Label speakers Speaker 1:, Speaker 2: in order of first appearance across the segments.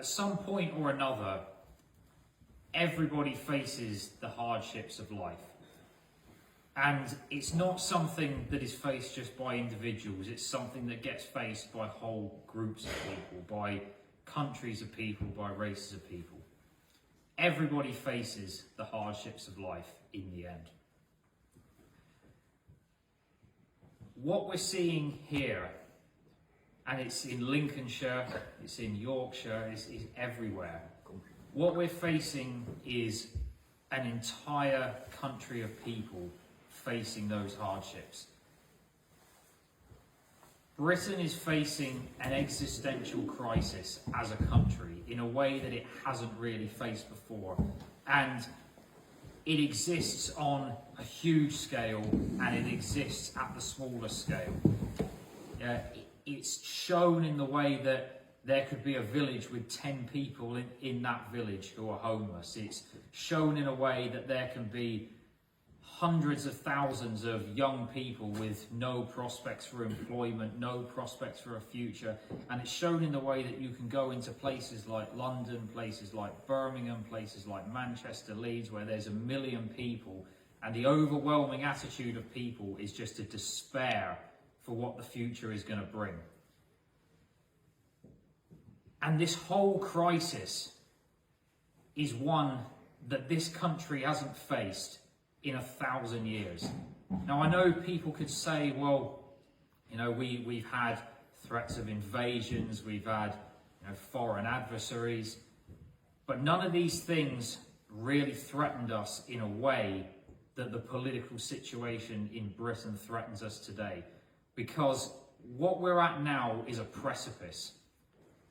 Speaker 1: at some point or another, everybody faces the hardships of life. And it's not something that is faced just by individuals, it's something that gets faced by whole groups of people, by countries of people, by races of people. Everybody faces the hardships of life in the end. What we're seeing here, and it's in Lincolnshire, it's in Yorkshire, it's everywhere. What we're facing is an entire country of people facing those hardships. Britain is facing an existential crisis as a country in a way that it hasn't really faced before. And it exists on a huge scale and it exists at the smaller scale. It's shown in the way that there could be a village with 10 people in that village who are homeless. It's shown in a way that there can be hundreds of thousands of young people with no prospects for employment, no prospects for a future. And it's shown in the way that you can go into places like London, places like Birmingham, places like Manchester, Leeds, where there's 1 million people. And the overwhelming attitude of people is just to despair for what the future is going to bring. And this whole crisis is one that this country hasn't faced in 1,000 years. Now, I know people could say, well, you know, we've had threats of invasions, we've had, you know, foreign adversaries, but none of these things really threatened us in a way that the political situation in Britain threatens us today. Because what we're at now is a precipice,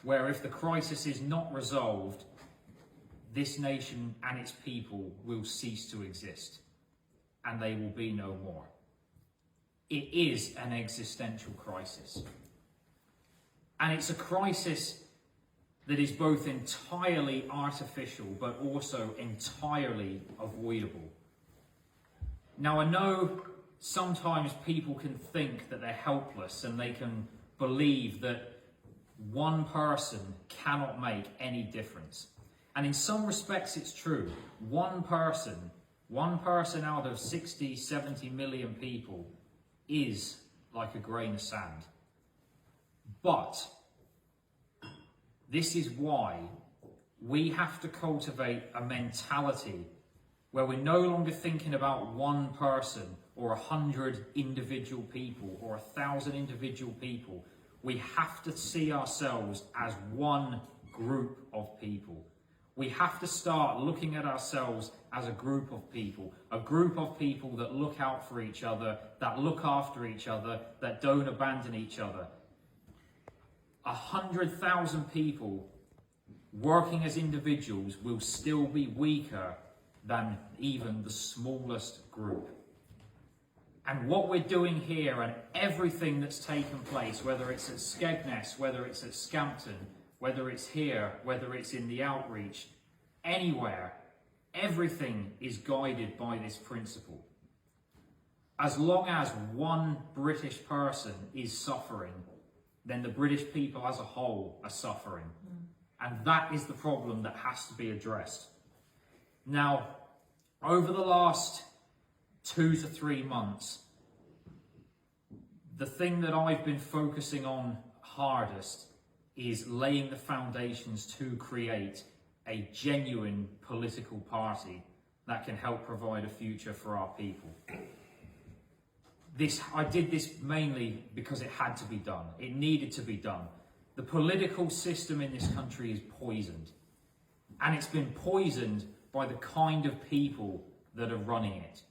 Speaker 1: where if the crisis is not resolved, this nation and its people will cease to exist, and they will be no more. It is an existential crisis. And it's a crisis that is both entirely artificial, but also entirely avoidable. Now, I know sometimes people can think that they're helpless and they can believe that one person cannot make any difference. And in some respects it's true. One person out of 60, 70 million people is like a grain of sand. But this is why we have to cultivate a mentality where we're no longer thinking about one person or 100 individual people or 1,000 individual people. We have to see ourselves as one group of people. We have to start looking at ourselves as a group of people that look out for each other, that look after each other, that don't abandon each other. 100,000 people working as individuals will still be weaker than even the smallest group. And what we're doing here and everything that's taken place, whether it's at Skegness, whether it's at Scampton, whether it's here, whether it's in the outreach, anywhere, everything is guided by this principle. As long as one British person is suffering, then the British people as a whole are suffering. And that is the problem that has to be addressed. Now, over the last 2 to 3 months, the thing that I've been focusing on hardest is laying the foundations to create a genuine political party that can help provide a future for our people. I did this mainly because it had to be done. It needed to be done. The political system in this country is poisoned. And it's been poisoned by the kind of people that are running it.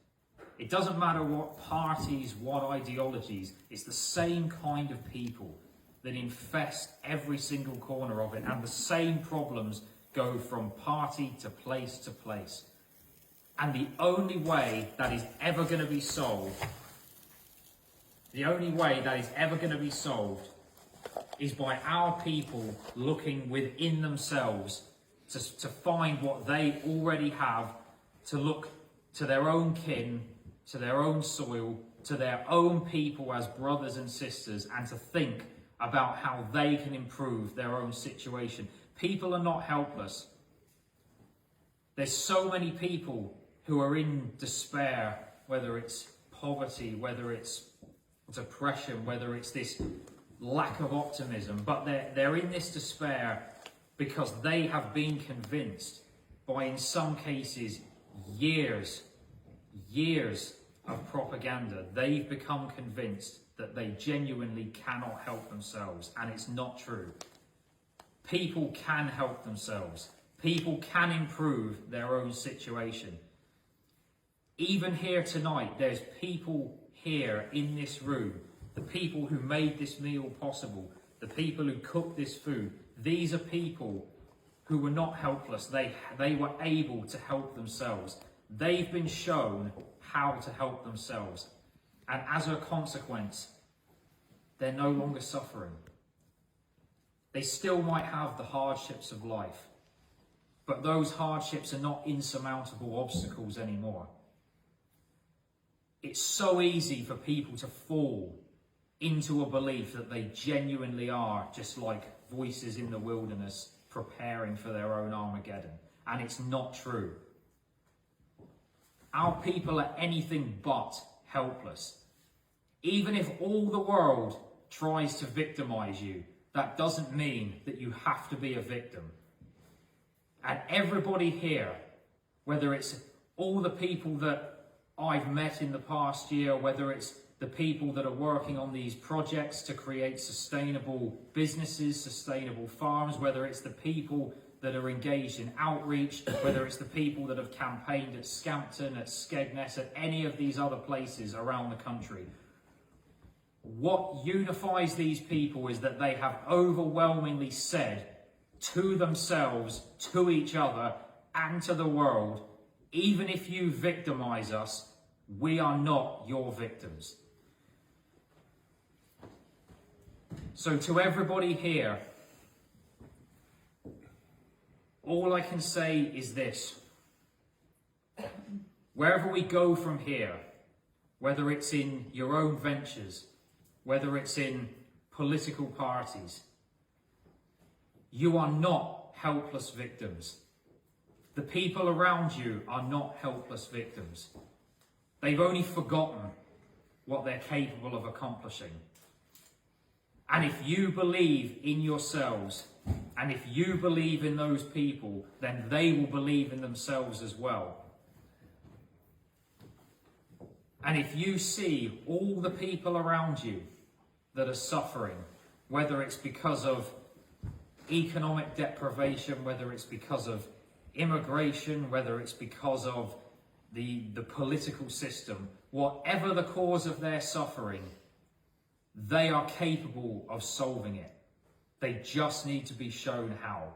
Speaker 1: It doesn't matter what parties, what ideologies, it's the same kind of people that infest every single corner of it, and the same problems go from party to place to place. And the only way that is ever going to be solved, is by our people looking within themselves to find what they already have, to look to their own kin, to their own soil, to their own people as brothers and sisters, and to think about how they can improve their own situation. People are not helpless. There's so many people who are in despair, whether it's poverty, whether it's depression, whether it's this lack of optimism, but they're in this despair because they have been convinced by, in some cases, years of propaganda. They've become convinced that they genuinely cannot help themselves, and it's not true. People can help themselves. People can improve their own situation. Even here tonight, there's people here in this room, the people who made this meal possible, the people who cooked this food. These are people who were not helpless. They were able to help themselves. They've been shown how to help themselves. And as a consequence, they're no longer suffering. They still might have the hardships of life, but those hardships are not insurmountable obstacles anymore. It's so easy for people to fall into a belief that they genuinely are just like voices in the wilderness preparing for their own Armageddon. And it's not true. Our people are anything but helpless. Even if all the world tries to victimize you, that doesn't mean that you have to be a victim. And everybody here, whether it's all the people that I've met in the past year, whether it's the people that are working on these projects to create sustainable businesses, sustainable farms, whether it's the people that are engaged in outreach, whether it's the people that have campaigned at Scampton, at Skegness, at any of these other places around the country. What unifies these people is that they have overwhelmingly said to themselves, to each other, and to the world, even if you victimize us, we are not your victims. So to everybody here, all I can say is this. Wherever we go from here, whether it's in your own ventures, whether it's in political parties, you are not helpless victims. The people around you are not helpless victims. They've only forgotten what they're capable of accomplishing. And if you believe in yourselves, and if you believe in those people, then they will believe in themselves as well. And if you see all the people around you that are suffering, whether it's because of economic deprivation, whether it's because of immigration, whether it's because of the political system, whatever the cause of their suffering, they are capable of solving it. They just need to be shown how.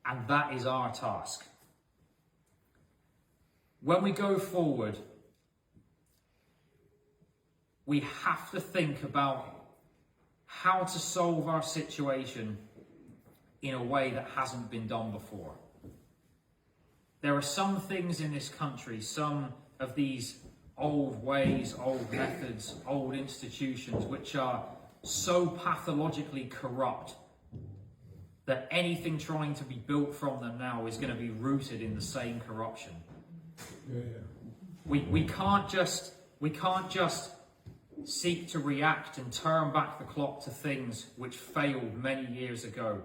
Speaker 1: And that is our task. When we go forward, we have to think about how to solve our situation in a way that hasn't been done before. There are some things in this country, some of these old ways, old methods, old institutions, which are so pathologically corrupt that anything trying to be built from them now is going to be rooted in the same corruption. We can't just seek to react and turn back the clock to things which failed many years ago.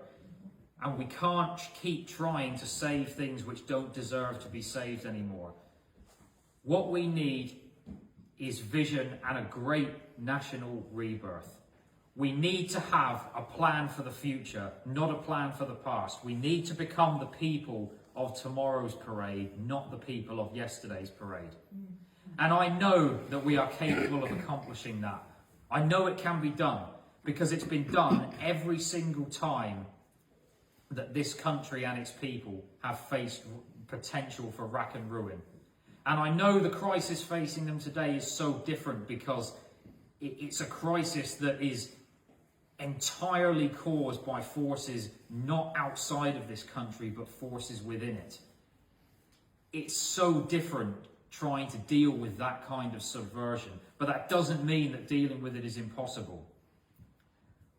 Speaker 1: And we can't keep trying to save things which don't deserve to be saved anymore. What we need is vision and a great national rebirth. We need to have a plan for the future, not a plan for the past. We need to become the people of tomorrow's parade, not the people of yesterday's parade. And I know that we are capable of accomplishing that. I know it can be done because it's been done every single time that this country and its people have faced potential for rack and ruin. And I know the crisis facing them today is so different because it's a crisis that is entirely caused by forces not outside of this country, but forces within it. It's so different trying to deal with that kind of subversion, but that doesn't mean that dealing with it is impossible.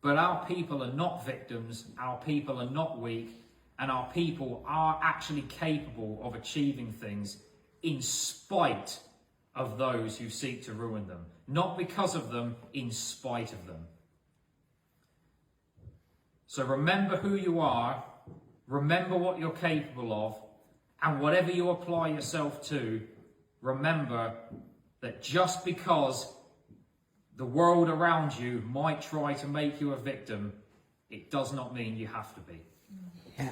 Speaker 1: But our people are not victims, our people are not weak, and our people are actually capable of achieving things in spite of those who seek to ruin them. Not because of them, in spite of them. So remember who you are, remember what you're capable of, and whatever you apply yourself to, remember that just because the world around you might try to make you a victim, it does not mean you have to be.
Speaker 2: Yeah.